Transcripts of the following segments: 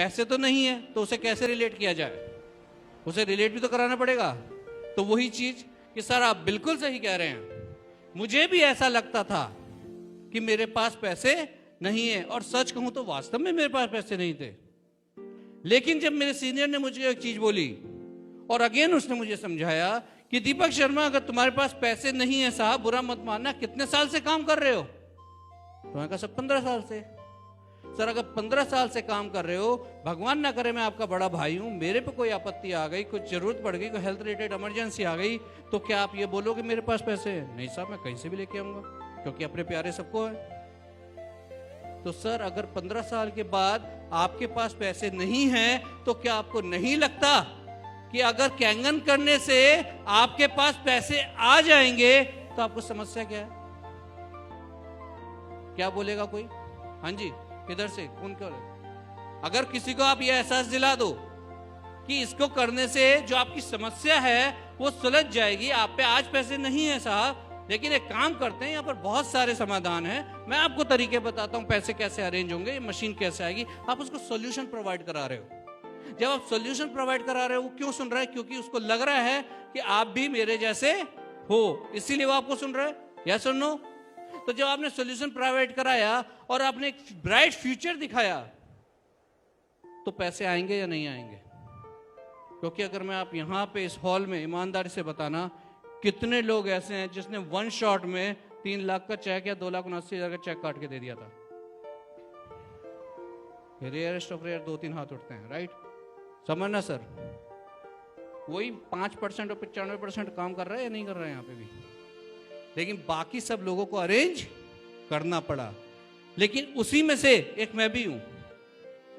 पैसे तो नहीं है तो उसे कैसे रिलेट किया जाए, उसे रिलेट भी तो कराना पड़ेगा। तो वही चीज कि सर आप बिल्कुल सही कह रहे हैं, मुझे भी ऐसा लगता था कि मेरे पास पैसे नहीं है, और सच कहूं तो वास्तव में मेरे पास पैसे नहीं थे। लेकिन जब मेरे सीनियर ने मुझे एक चीज बोली और अगेन उसने मुझे समझाया कि दीपक शर्मा अगर तुम्हारे पास पैसे नहीं है साहब, बुरा मत मानना, कितने साल से काम कर रहे हो? तो मैंने कहा सर 15 साल से। सर अगर 15 साल से काम कर रहे हो, भगवान ना करे मैं आपका बड़ा भाई हूं, मेरे पे कोई आपत्ति आ गई, कुछ जरूरत पड़ गई, कोई हेल्थ रिलेटेड इमरजेंसी आ गई, तो क्या आप ये बोलोगे मेरे पास पैसे है? नहीं साहब, मैं कहीं से भी लेके आऊंगा, क्योंकि अपने प्यारे सबको है। तो सर अगर 15 साल के बाद आपके पास पैसे नहीं हैं, तो क्या आपको नहीं लगता कि अगर कैंगन करने से आपके पास पैसे आ जाएंगे तो आपको समस्या क्या है? क्या बोलेगा कोई? हाँ जी, किधर से, कौन क्या? अगर किसी को आप ये एहसास दिला दो कि इसको करने से जो आपकी समस्या है वो सुलझ जाएगी, आप पे आज पैसे नहीं है साहब, लेकिन एक काम करते हैं, यहाँ पर बहुत सारे समाधान हैं, मैं आपको तरीके बताता हूँ पैसे कैसे अरेंज होंगे, मशीन कैसे आएगी, आप उसको सॉल्यूशन प्रोवाइड करा रहे हो। जब आप सॉल्यूशन प्रोवाइड करा रहे हो, वो क्यों सुन रहा है? क्योंकि उसको लग रहा है कि आप भी मेरे जैसे हो, इसीलिए वो आपको सुन रहा है। यस और नो? तो जब आपने सॉल्यूशन प्रोवाइड कराया और आपने एक ब्राइट फ्यूचर दिखाया, तो पैसे आएंगे या नहीं आएंगे? क्योंकि अगर मैं आप यहां पे इस हॉल में ईमानदारी से बताना, कितने लोग ऐसे हैं जिसने वन शॉट में 3 लाख का चेक या 2,79,000 का चेक काट के दे दिया था? रेयरेस्ट ऑफ रेयर 2-3 हाथ उठते हैं, राइट? समझना सर, वही 5% और 95% काम कर रहा है या नहीं कर रहा है यहाँ पे भी, लेकिन बाकी सब लोगों को अरेंज करना पड़ा। लेकिन उसी में से एक मैं भी हूं,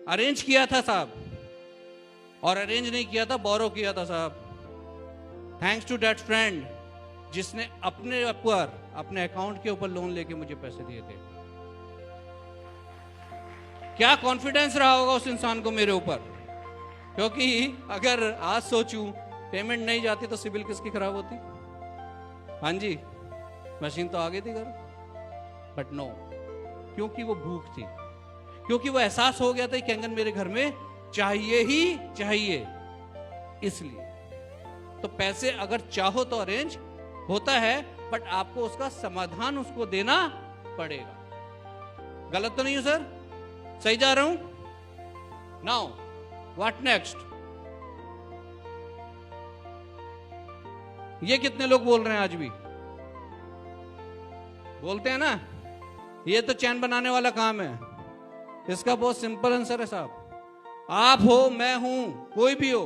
अरेंज किया था साहब, और अरेंज नहीं किया था, बोरो किया था साहब। थैंक्स टू दैट फ्रेंड जिसने अपने ऊपर, अपने अकाउंट के ऊपर लोन लेके मुझे पैसे दिए थे। क्या कॉन्फिडेंस रहा होगा उस इंसान को मेरे ऊपर, क्योंकि अगर आज सोचूं पेमेंट नहीं जाती तो सिविल किसकी खराब होती? हाँ जी, मशीन तो आ गई थी घर, बट नो, क्योंकि वो भूख थी, क्योंकि वो एहसास हो गया था कि कैंगन मेरे घर में चाहिए ही चाहिए। इसलिए तो पैसे अगर चाहो तो अरेंज होता है, बट आपको उसका समाधान उसको देना पड़ेगा। गलत तो नहीं हूं सर? सही जा रहा हूं? Now what next? ये कितने लोग बोल रहे हैं? आज भी बोलते हैं ना, ये तो चैन बनाने वाला काम है। इसका बहुत सिंपल आंसर है साहब, आप हो, मैं हूं, कोई भी हो,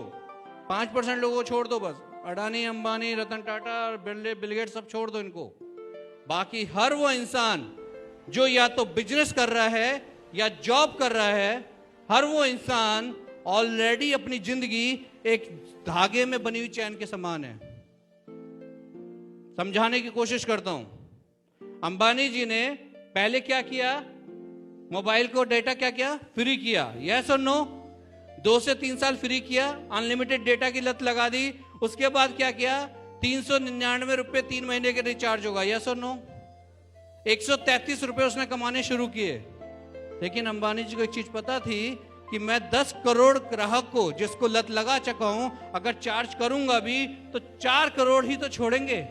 5% लोगों को छोड़ दो बस, अडानी, अंबानी, रतन टाटा, बिल गेट्स सब छोड़ दो इनको। बाकी हर वो इंसान जो या तो बिजनेस कर रहा है या जॉब कर रहा है, हर वो इंसान ऑलरेडी अपनी जिंदगी एक धागे में बनी हुई चैन के समान है। समझाने की कोशिश करता हूं। अंबानी जी ने पहले क्या किया? मोबाइल को डेटा क्या किया? फ्री किया। यस और नो? 2 से 3 साल फ्री किया, अनलिमिटेड डेटा की लत लगा दी। उसके बाद क्या किया? 399 रुपए 3 महीने के रिचार्ज होगा। यस और नो? 133 रुपए उसने कमाने शुरू किए। लेकिन अंबानी जी को एक चीज पता थी कि मैं 10 करोड़ ग्राहक को, जिसको लत लगा चुका हूं, अगर चार्ज करूंगा भी तो 4 करोड़ ही तो छोड़ेंगे।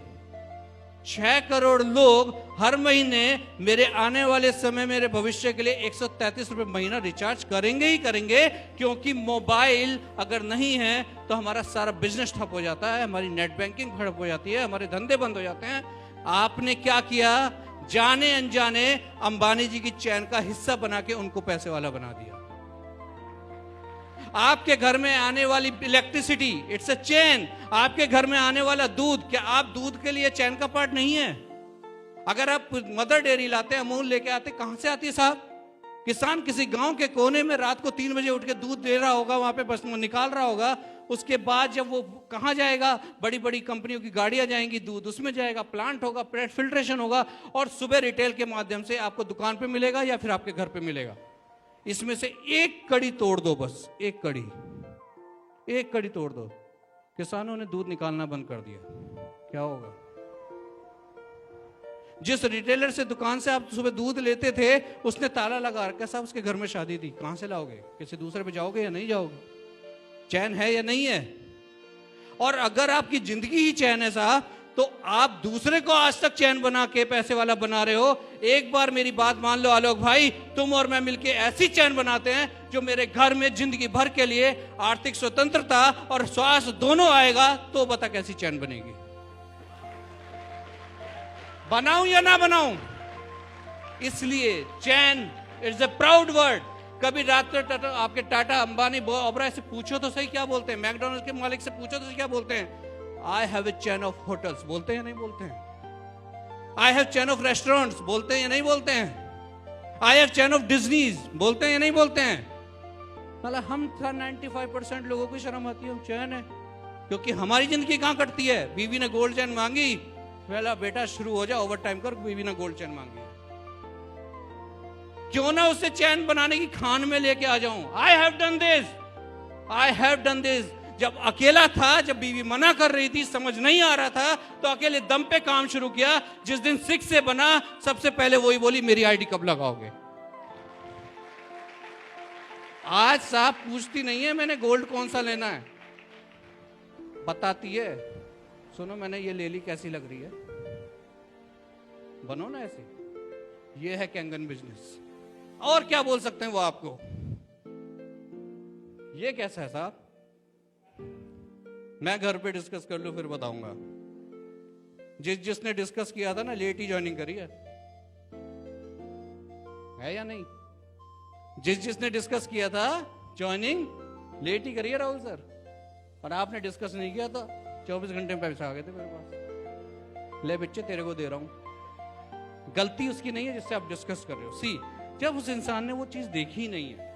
6 करोड़ लोग हर महीने मेरे आने वाले समय, मेरे भविष्य के लिए 133 रुपए महीना रिचार्ज करेंगे ही करेंगे, क्योंकि मोबाइल अगर नहीं है तो हमारा सारा बिजनेस ठप हो जाता है, हमारी नेट बैंकिंग ठप हो जाती है, हमारे धंधे बंद हो जाते हैं। आपने क्या किया? जाने अनजाने अंबानी जी की चैन का हिस्सा बना के उनको पैसे वाला बना दिया। आपके घर में आने वाली इलेक्ट्रिसिटी, इट्स अ चेन। आपके घर में आने वाला दूध, क्या आप दूध के लिए चैन का पार्ट नहीं है? अगर आप मदर डेयरी लाते हैं, अमूल लेके आते, कहां से आती है साहब? किसान किसी गांव के कोने में रात को 3 बजे उठ के दूध दे रहा होगा, वहां पे बस निकाल रहा होगा। उसके बाद जब वो कहां जाएगा? बड़ी बड़ी कंपनियों की गाड़ियां जाएंगी, दूध उसमें जाएगा, प्लांट होगा, फिल्ट्रेशन होगा, और सुबह रिटेल के माध्यम से आपको दुकान पे मिलेगा या फिर आपके घर पे मिलेगा। इसमें से एक कड़ी तोड़ दो, बस एक कड़ी तोड़ दो, किसानों ने दूध निकालना बंद कर दिया, क्या होगा? जिस रिटेलर से दुकान से आप सुबह दूध लेते थे उसने ताला लगा रखा, साहब उसके घर में शादी थी, कहां से लाओगे? किसी दूसरे पे जाओगे या नहीं जाओगे? चैन है या नहीं है? और अगर आपकी जिंदगी ही चैन है साहब, तो आप दूसरे को आज तक चैन बना के पैसे वाला बना रहे हो। एक बार मेरी बात मान लो आलोक भाई, तुम और मैं मिलके ऐसी चैन बनाते हैं जो मेरे घर में जिंदगी भर के लिए आर्थिक स्वतंत्रता और स्वास्थ्य दोनों आएगा, तो बता कैसी चैन बनेगी। बनाऊं या ना बनाऊं? इसलिए चैन इट्स अ प्राउड वर्ड। कभी रात को आपके टाटा अंबानी ओबराय से पूछो तो सही क्या बोलते हैं, मैकडॉनल्ड्स के मालिक से पूछो तो सही क्या बोलते हैं? I have a chain of hotels, बोलते हैं या नहीं बोलते हैं? I have chain of restaurants, बोलते हैं या नहीं बोलते हैं? आई हैव चैन ऑफ डिज्नीज, बोलते हैं या नहीं बोलते हैं? मतलब हम 95% लोगों को शर्म आती है, हम चैन है, क्योंकि हमारी जिंदगी कहां कटती है? बीवी ने गोल्ड चैन मांगी, पहला बेटा शुरू हो जा ओवर टाइम कर, बीवी ने गोल्ड चैन मांगी, क्यों ना उससे चैन बनाने की खान में लेके आ जाऊं। I have done this, I have done this. जब अकेला था, जब बीवी मना कर रही थी, समझ नहीं आ रहा था, तो अकेले दम पे काम शुरू किया। जिस दिन 6 से बना, सबसे पहले वही बोली मेरी आईडी कब लगाओगे। आज साहब पूछती नहीं है मैंने गोल्ड कौन सा लेना है, बताती है सुनो मैंने ये ले ली, कैसी लग रही है, बनो ना ऐसे। ये है कैंगन बिजनेस। और क्या बोल सकते हैं वो आपको? ये कैसा है साहब? मैं घर पे डिस्कस कर लूं फिर बताऊंगा। जिसने डिस्कस किया था ना, लेट ही ज्वाइनिंग करी है या नहीं? जिसने डिस्कस किया था ज्वाइनिंग लेट ही करी है राहुल सर, और आपने डिस्कस नहीं किया था, 24 घंटे में पैसे आ गए थे मेरे पास, ले बच्चे तेरे को दे रहा हूं। गलती उसकी नहीं है जिससे आप डिस्कस कर रहे हो। सी, जब उस इंसान ने वो चीज देखी ही नहीं है,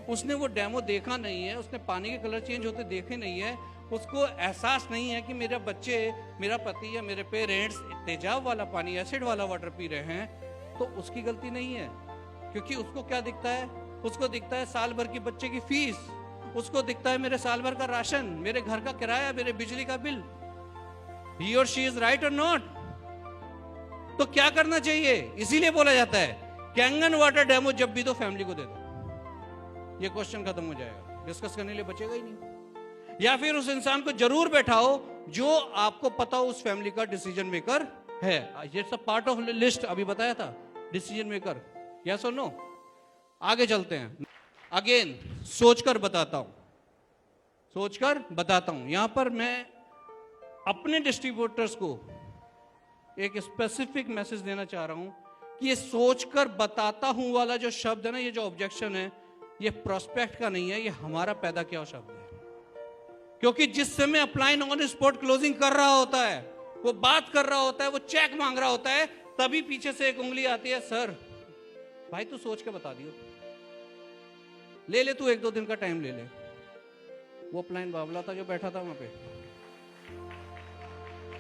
उसने वो डेमो देखा नहीं है, उसने पानी के कलर चेंज होते देखे नहीं है, उसको एहसास नहीं है कि मेरा बच्चे, मेरा पति या मेरे पेरेंट्स तेजाब वाला पानी, एसिड वाला वाटर पी रहे हैं, तो उसकी गलती नहीं है। क्योंकि उसको क्या दिखता है? उसको दिखता है साल भर की बच्चे की फीस, उसको दिखता है मेरे साल भर का राशन, मेरे घर का किराया, मेरे बिजली का बिल। ही और शी इज राइट और नॉट? तो क्या करना चाहिए? इसीलिए बोला जाता है कैंगन वाटर डेमो जब भी दो फैमिली को दे दो। ये क्वेश्चन खत्म हो जाएगा, डिस्कस करने के लिए बचेगा ही नहीं। या फिर उस इंसान को जरूर बैठाओ जो आपको पता हो उस फैमिली का डिसीजन मेकर है। ये सब पार्ट ऑफ लिस्ट अभी बताया था, डिसीजन मेकर। यस और नो? आगे चलते हैं। अगेन सोचकर बताता हूं, सोचकर बताता हूं। यहां पर मैं अपने डिस्ट्रीब्यूटर्स को एक स्पेसिफिक मैसेज देना चाह रहा हूं कि ये सोचकर बताता हूं वाला जो शब्द है ना, ये जो ऑब्जेक्शन है, ये प्रोस्पेक्ट का नहीं है, ये हमारा पैदा किया हुआ शब्द है। क्योंकि जिस समय अपलाइन ऑन स्पॉट क्लोजिंग कर रहा होता है, वो बात कर रहा होता है, वो चेक मांग रहा होता है, तभी पीछे से एक उंगली आती है, सर भाई तू सोच के बता दियो, ले ले तू 1-2 दिन का टाइम ले ले। वो अपलाइन बाबला था जो बैठा था वहां पे,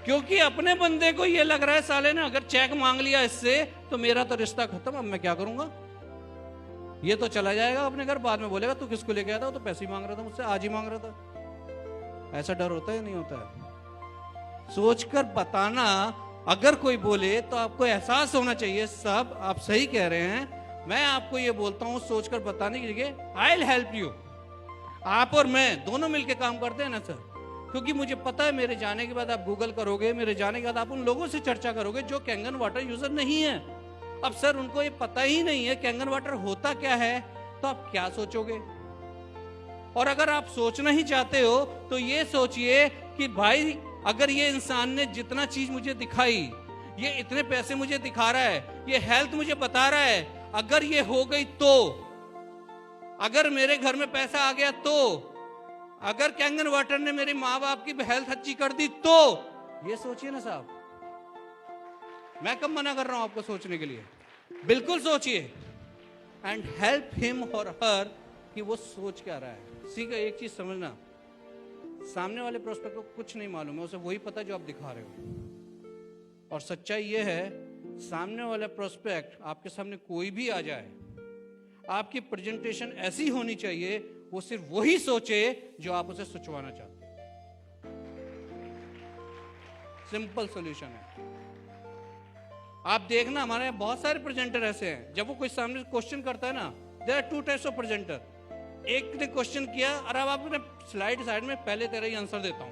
क्योंकि अपने बंदे को ये लग रहा है साले ने अगर चेक मांग लिया इससे तो मेरा तो रिश्ता खत्म, अब मैं क्या करूंगा, ये तो चला जाएगा अपने घर, बाद में बोलेगा तू किसको लेके आया था, वो तो पैसे ही मांग रहा था मुझसे, आज ही मांग रहा था। ऐसा डर होता है नहीं होता है? सोचकर बताना, अगर कोई बोले तो आपको एहसास होना चाहिए साहब आप सही कह रहे हैं। मैं आपको ये बोलता हूं सोचकर बताने की जगह आई विल हेल्प यू। आप और मैं दोनों मिलकर काम करते हैं ना सर, क्योंकि मुझे पता है मेरे जाने के बाद आप गूगल करोगे, मेरे जाने के बाद आप उन लोगों से चर्चा करोगे जो कैंगन वाटर यूजर नहीं है। अब सर उनको ये पता ही नहीं है कैंगन वाटर होता क्या है, तो आप क्या सोचोगे? और अगर आप सोचना ही चाहते हो तो ये सोचिए कि भाई अगर ये इंसान ने जितना चीज मुझे दिखाई, ये इतने पैसे मुझे दिखा रहा है, ये हेल्थ मुझे बता रहा है, अगर ये हो गई तो, अगर मेरे घर में पैसा आ गया तो, अगर कैंगन वाटर ने मेरे माँ बाप की हेल्थ अच्छी कर दी तो, ये सोचिए ना साहब। मैं कब मना कर रहा हूं आपको सोचने के लिए? बिल्कुल सोचिए एंड हेल्प हिम और हर कि वो सोच क्या रहा है। सीखा एक चीज समझना, सामने वाले प्रोस्पेक्ट को कुछ नहीं मालूम है, उसे वही पता है जो आप दिखा रहे हो। और सच्चाई ये है, सामने वाला प्रोस्पेक्ट आपके सामने कोई भी आ जाए, आपकी प्रेजेंटेशन ऐसी होनी चाहिए वो सिर्फ वही सोचे जो आप उसे सोचवाना चाहते हैं। सिंपल सॉल्यूशन है। आप देखना हमारे यहाँ बहुत सारे प्रेजेंटर ऐसे हैं, जब वो कोई सामने क्वेश्चन करता है ना, there are two types of presenter. एक ने क्वेश्चन किया और अब आपने स्लाइड साइड में पहले तेरा ही आंसर देता हूँ,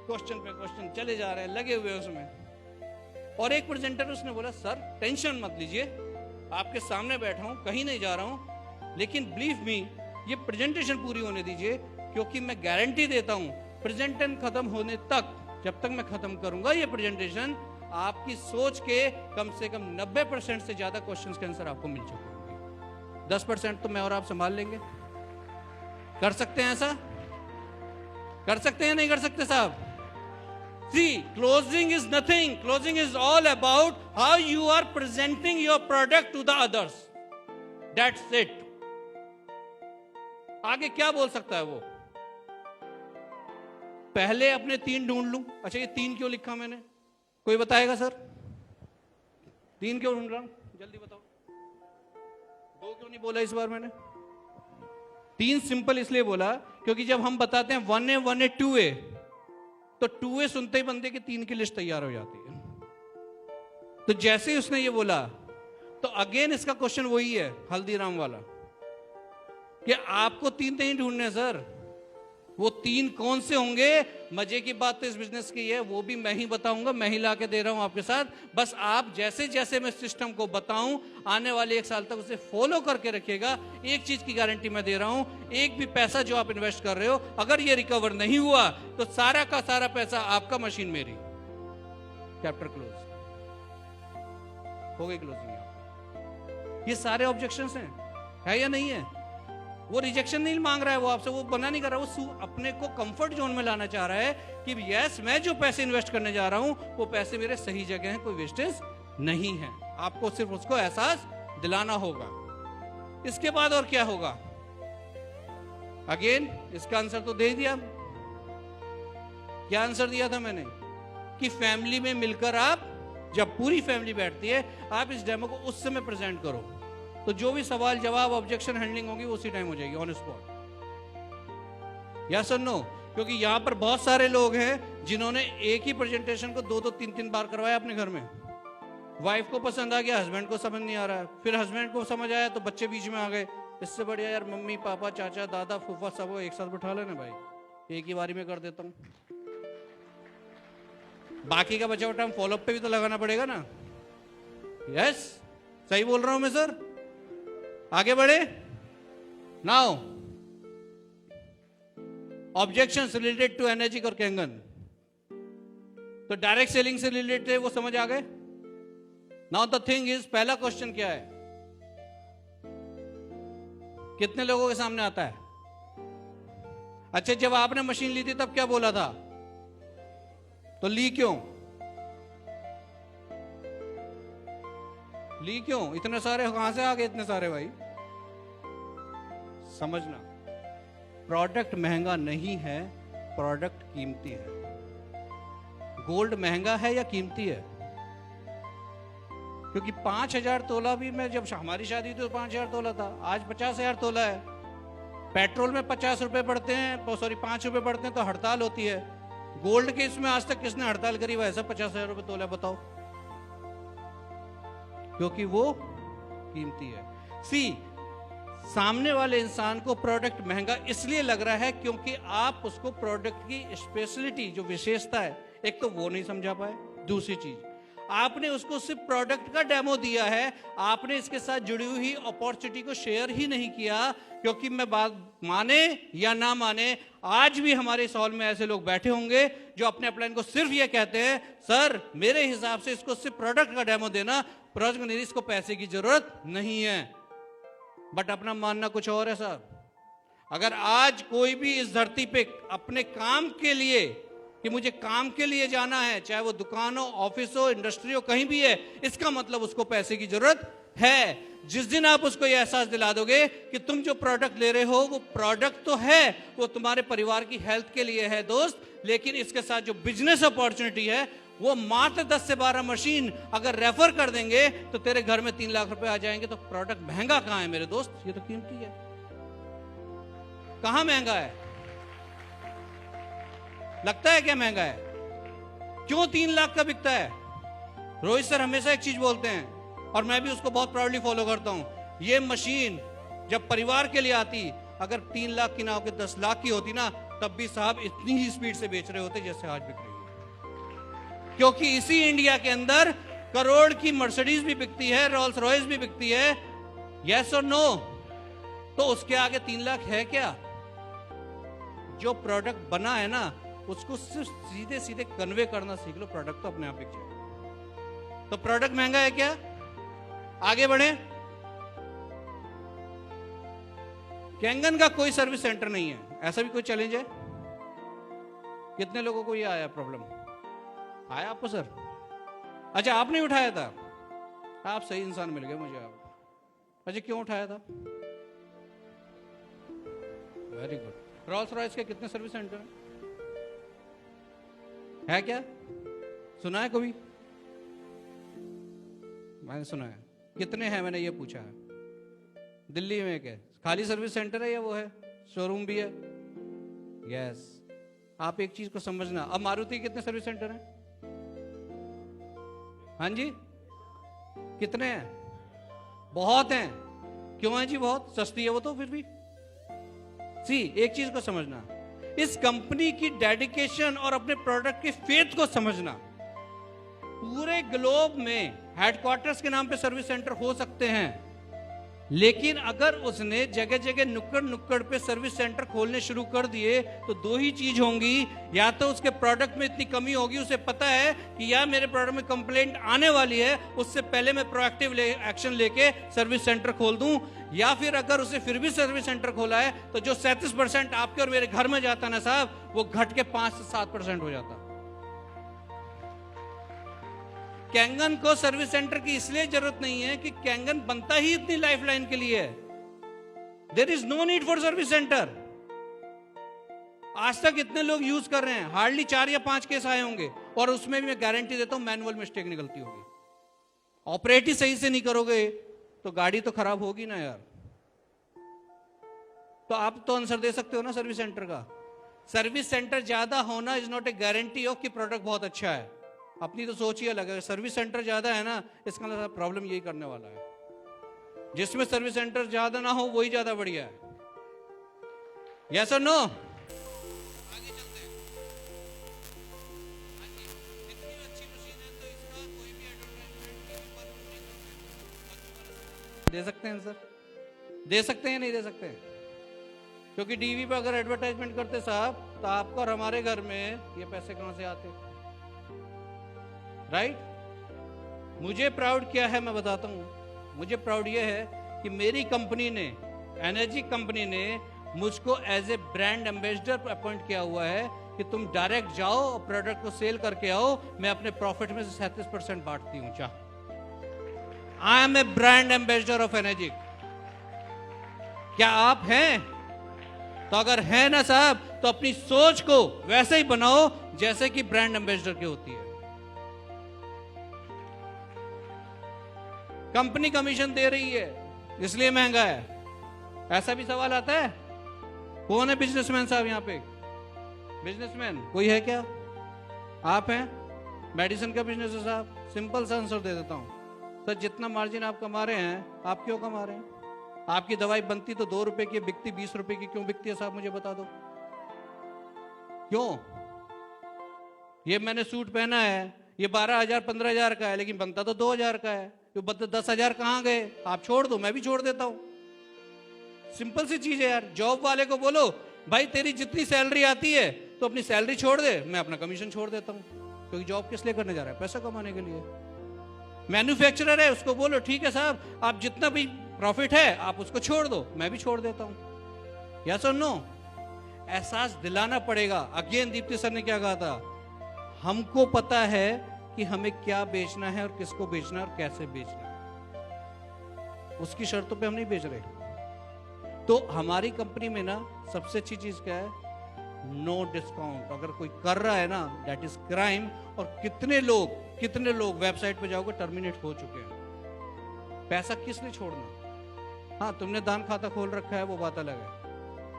क्वेश्चन पे क्वेश्चन चले जा रहे हैं, लगे हुए उसमें। और एक प्रेजेंटर उसने बोला सर टेंशन मत लीजिए, आपके सामने बैठा हूँ, कहीं नहीं जा रहा हूँ, लेकिन बिलीव मी ये प्रेजेंटेशन पूरी होने दीजिए, क्योंकि मैं गारंटी देता हूँ प्रेजेंटेशन खत्म होने तक, जब तक मैं खत्म करूंगा ये प्रेजेंटेशन, आपकी सोच के कम से कम 90% से ज्यादा क्वेश्चंस के आंसर आपको मिल चुके होंगे। 10% तो मैं और आप संभाल लेंगे। कर सकते हैं ऐसा? कर सकते हैं नहीं कर सकते साहब? See, closing is nothing. Closing is all about how you are presenting your product to the others. That's it. आगे क्या बोल सकता है वो? पहले अपने 3 ढूंढ लूं। अच्छा, ये 3 क्यों लिखा मैंने? कोई बताएगा सर? 3 क्यों ढूंढ रहा हूं? जल्दी बताओ। 2 क्यों नहीं बोला इस बार मैंने? 3 सिंपल इसलिए बोला क्योंकि जब हम बताते हैं 1A 1A 2A, तो 2A सुनते ही बंदे की 3 की लिस्ट तैयार हो जाती है। तो जैसे ही उसने ये बोला, तो अगेन इसका क्वेश्चन वही है हल्दीराम वाला, कि आपको 3 नहीं ढूंढने सर, वो 3 कौन से होंगे? मजे की बात तो इस बिजनेस की है, वो भी मैं ही बताऊंगा, मैं ही लाके दे रहा हूं आपके साथ। बस आप जैसे जैसे मैं सिस्टम को बताऊं, आने वाले 1 साल तक उसे फॉलो करके रखिएगा। एक चीज की गारंटी मैं दे रहा हूं, एक भी पैसा जो आप इन्वेस्ट कर रहे हो, अगर ये रिकवर नहीं हुआ तो सारा का सारा पैसा आपका, मशीन मेरी। चैप्टर क्लोज हो गई, क्लोजिंग। ये सारे ऑब्जेक्शंस हैं, है या नहीं है? वो रिजेक्शन नहीं मांग रहा है, वो आपसे वो बना नहीं कर रहा, वो अपने को कंफर्ट जोन में लाना चाह रहा है कि यस, मैं जो पैसे इन्वेस्ट करने जा रहा हूं वो पैसे मेरे सही जगह हैं, कोई वेस्टेज नहीं है। आपको सिर्फ उसको एहसास दिलाना होगा। इसके बाद और क्या होगा? अगेन इसका आंसर तो दे दिया। क्या आंसर दिया था मैंने? कि फैमिली में मिलकर आप, जब पूरी फैमिली बैठती है, आप इस डेमो को उस समय प्रेजेंट करो, तो जो भी सवाल जवाब ऑब्जेक्शन हैंडलिंग होगी वो उसी टाइम हो जाएगी, ऑन स्पॉट। यस और नो? क्योंकि यहां पर बहुत सारे लोग हैं जिन्होंने एक ही प्रेजेंटेशन को 2-2 3-3 बार करवाया अपने घर में। वाइफ को पसंद आ गया, हस्बैंड को समझ नहीं आ रहा है, फिर हस्बैंड को समझ आया तो बच्चे बीच में आ गए। इससे बढ़िया यार मम्मी पापा चाचा दादा फूफा सब एक साथ बिठा लेना भाई, एक ही बारी में कर देता हूं। बाकी का बचा टाइम फॉलोअप पे भी तो लगाना पड़ेगा ना। यस, सही बोल रहा हूं मैं सर? आगे बढ़े। Now objections related to energy और कैंगन, तो डायरेक्ट सेलिंग से रिलेटेड वो समझ आ गए। नाउ द थिंग इज, पहला क्वेश्चन क्या है? कितने लोगों के सामने आता है? अच्छा, जब आपने मशीन ली थी तब क्या बोला था? तो ली क्यों? ली क्यों? इतने सारे कहां से आ गए इतने सारे भाई? समझना, प्रोडक्ट महंगा नहीं है, प्रोडक्ट कीमती है। गोल्ड महंगा है या कीमती है? क्योंकि 5,000 तोला भी, मैं जब हमारी शादी थी तो 5,000 तोला था, आज 50,000 तोला है। पेट्रोल में 50 रुपए बढ़ते हैं, सॉरी 5 रुपए बढ़ते हैं तो हड़ताल होती है। गोल्ड के इसमें आज तक किसने हड़ताल करी? वैसा 50,000 रुपए तोला, बताओ। क्योंकि वो कीमती है। सी, सामने वाले इंसान को प्रोडक्ट महंगा इसलिए लग रहा है क्योंकि आप उसको प्रोडक्ट की स्पेशलिटी, जो विशेषता है, एक तो वो नहीं समझा पाए, दूसरी चीज आपने उसको सिर्फ प्रोडक्ट का डेमो दिया है, आपने इसके साथ जुड़ी हुई अपॉर्चुनिटी को शेयर ही नहीं किया। क्योंकि मैं बात माने या ना माने, आज भी हमारे इस हॉल में ऐसे लोग बैठे होंगे जो अपने अपलाइन को सिर्फ ये कहते हैं, सर मेरे हिसाब से इसको सिर्फ प्रोडक्ट का डेमो देना, प्रोडक्ट नहीं, इसको पैसे की जरूरत नहीं है। बट अपना मानना कुछ और है साहब। अगर आज कोई भी इस धरती पे अपने काम के लिए, कि मुझे काम के लिए जाना है, चाहे वो दुकान हो, ऑफिस हो, इंडस्ट्री हो, कहीं भी है, इसका मतलब उसको पैसे की जरूरत है। जिस दिन आप उसको ये एहसास दिला दोगे कि तुम जो प्रोडक्ट ले रहे हो वो प्रोडक्ट तो है, वो तुम्हारे परिवार की हेल्थ के लिए है दोस्त, लेकिन इसके साथ जो बिजनेस अपॉर्चुनिटी है वो मात्र 10 से 12 मशीन अगर रेफर कर देंगे तो तेरे घर में 3 लाख रुपए आ जाएंगे। तो प्रोडक्ट महंगा कहां है मेरे दोस्त? ये तो कीमती है। कहां महंगा है? लगता है क्या महंगा है? क्यों 3 लाख का बिकता है? रोहित सर हमेशा एक चीज बोलते हैं और मैं भी उसको बहुत प्राउडली फॉलो करता हूं, ये मशीन जब परिवार के लिए आती, अगर 3 लाख की ना होकर 10 लाख की होती ना, तब भी साहब इतनी ही स्पीड से बेच रहे होते जैसे आज बिक रही है। क्योंकि इसी इंडिया के अंदर करोड़ की मर्सिडीज भी बिकती है, रोल्स रॉयस भी बिकती है, यस और नो। तो उसके आगे 3 लाख है क्या? जो प्रोडक्ट बना है ना, उसको सिर्फ सीधे सीधे कन्वे करना सीख लो, प्रोडक्ट तो अपने आप बिक जाएगा। तो प्रोडक्ट महंगा है क्या? आगे बढ़े। कैंगन का कोई सर्विस सेंटर नहीं है, ऐसा भी कोई चैलेंज है? कितने लोगों को ये आया प्रॉब्लम? आया आपको सर? अच्छा, आपने उठाया था? आप सही इंसान मिल गए मुझे आप। अच्छा, क्यों उठाया था? Very good. रोल्स रॉयस के कितने सर्विस सेंटर है क्या? सुना है कभी? मैंने सुना है। कितने हैं मैंने ये पूछा है। दिल्ली में क्या खाली सर्विस सेंटर है या वो है शोरूम भी है? यस। आप एक चीज को समझना, अब मारुति कितने सर्विस सेंटर हैं? हाँ जी, कितने हैं? बहुत हैं। क्यों है जी? बहुत सस्ती है वो तो। फिर भी एक चीज को समझना, इस कंपनी की डेडिकेशन और अपने प्रोडक्ट की फेथ को समझना। पूरे ग्लोब में हेडक्वार्टर्स के नाम पे सर्विस सेंटर हो सकते हैं, लेकिन अगर उसने जगह जगह नुक्कड़ नुक्कड़ पे सर्विस सेंटर खोलने शुरू कर दिए तो 2 ही चीज होंगी, या तो उसके प्रोडक्ट में इतनी कमी होगी, उसे पता है कि या मेरे प्रोडक्ट में कंप्लेंट आने वाली है, उससे पहले मैं प्रोएक्टिव एक्शन लेके सर्विस सेंटर खोल दूं, या फिर अगर उसे फिर भी सर्विस सेंटर खोला है तो जो 37% आपके और मेरे घर में जाता ना साहब, वो घट के 5 से 7% हो जाता। कैंगन को सर्विस सेंटर की इसलिए जरूरत नहीं है कि कैंगन बनता ही इतनी लाइफलाइन के लिए है। There is no need for service centre. आज तक इतने लोग यूज कर रहे हैं, हार्डली 4 या 5 केस आए होंगे, और उसमें भी मैं गारंटी देता हूं मैनुअल मिस्टेक निकलती होगी। ऑपरेट ही सही से नहीं करोगे तो गाड़ी तो खराब होगी ना यार। तो आप तो आंसर दे सकते हो ना सर्विस सेंटर का। सर्विस सेंटर ज्यादा होना is not a guarantee of कि प्रोडक्ट बहुत अच्छा है। अपनी तो सोच ही अलग है। सर्विस सेंटर ज्यादा है ना, इसका मतलब प्रॉब्लम यही करने वाला है। जिसमें सर्विस सेंटर ज्यादा ना हो वही ज्यादा बढ़िया है। यस और नो? आगे चलते हैं। इतनी अच्छी मशीन है तो इसका कोई भी एडवर्टाइजमेंट दे सकते हैं सर? दे सकते हैं नहीं दे सकते? क्योंकि टीवी पर अगर एडवर्टाइजमेंट करते साहब तो आपको और हमारे घर में ये पैसे कहां से आते? राइट? मुझे प्राउड क्या है मैं बताता हूं। मुझे प्राउड ये है कि मेरी कंपनी ने, एनर्जी कंपनी ने, मुझको as a brand ambassador appoint किया हुआ है कि तुम डायरेक्ट जाओ और प्रोडक्ट को सेल करके आओ, मैं अपने प्रॉफिट में से 37% बांटती हूं। चाह I am a brand ambassador of energy. क्या आप हैं? तो अगर है ना साहब, तो अपनी सोच को वैसे ही बनाओ जैसे कि ब्रांड एम्बेसडर की होती है। कंपनी कमीशन दे रही है इसलिए महंगा है, ऐसा भी सवाल आता है। कौन है बिजनेसमैन साहब यहां पे? बिजनेसमैन कोई है क्या? आप हैं? मेडिसिन का बिजनेस है साहब। सिंपल सा आंसर दे देता हूं सर, जितना मार्जिन आप कमा रहे हैं, आप क्यों कमा रहे हैं? आपकी दवाई बनती तो 2 रुपए की, बिकती 20 रुपए की, क्यों बिकती है साहब? मुझे बता दो क्यों? ये मैंने सूट पहना है, ये 12,000 15,000 का है, लेकिन बनता तो 2,000 का है। तो 10,000 कहां गए? आप छोड़ दो, मैं भी छोड़ देता हूं। सिंपल सी चीज है यार। जॉब वाले को बोलो भाई तेरी जितनी सैलरी आती है तो अपनी सैलरी छोड़ दे, मैं अपना कमीशन छोड़ देता हूं। क्योंकि जॉब किस लिए करने जा रहा है? पैसा कमाने के लिए। मैन्युफैक्चरर है, उसको बोलो ठीक है साहब आप जितना भी प्रॉफिट है आप उसको छोड़ दो, मैं भी छोड़ देता हूं। यस और नो? एहसास दिलाना पड़ेगा। अगेन दीप्ति सर ने क्या कहा था, हमको पता है कि हमें क्या बेचना है और किसको बेचना है और कैसे बेचना है। उसकी शर्तों पे हम नहीं बेच रहे। तो हमारी कंपनी में ना सबसे अच्छी चीज क्या है? No discount. अगर कोई कर रहा है ना, दैट इज क्राइम। और कितने लोग वेबसाइट पे जाओगे टर्मिनेट हो चुके हैं। पैसा किस लिए छोड़ना? हाँ, तुमने दान खाता खोल रखा है वो बात अलग है,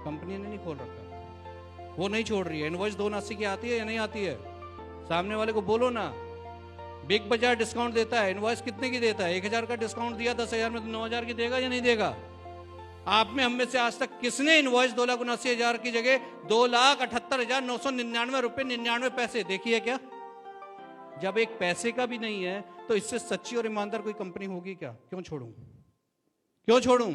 कंपनी ने नहीं खोल रखा, वो नहीं छोड़ रही है। इनवॉइस 279 की आती है या नहीं आती है? सामने वाले को बोलो ना, बिग बाजार डिस्काउंट देता है, इनवॉइस कितने की देता है? 1,000 का डिस्काउंट दिया 10,000 में, तो 9,000 की देगा या नहीं देगा? आप में, हम में से आज तक किसने इनवॉइस 2,79,000 की जगह 2,78,999 रुपए 99 पैसे देखी है क्या? जब एक पैसे का भी नहीं है तो इससे सच्ची और ईमानदार कोई कंपनी होगी क्या? क्यों छोड़ूं? क्यों छोड़ूं?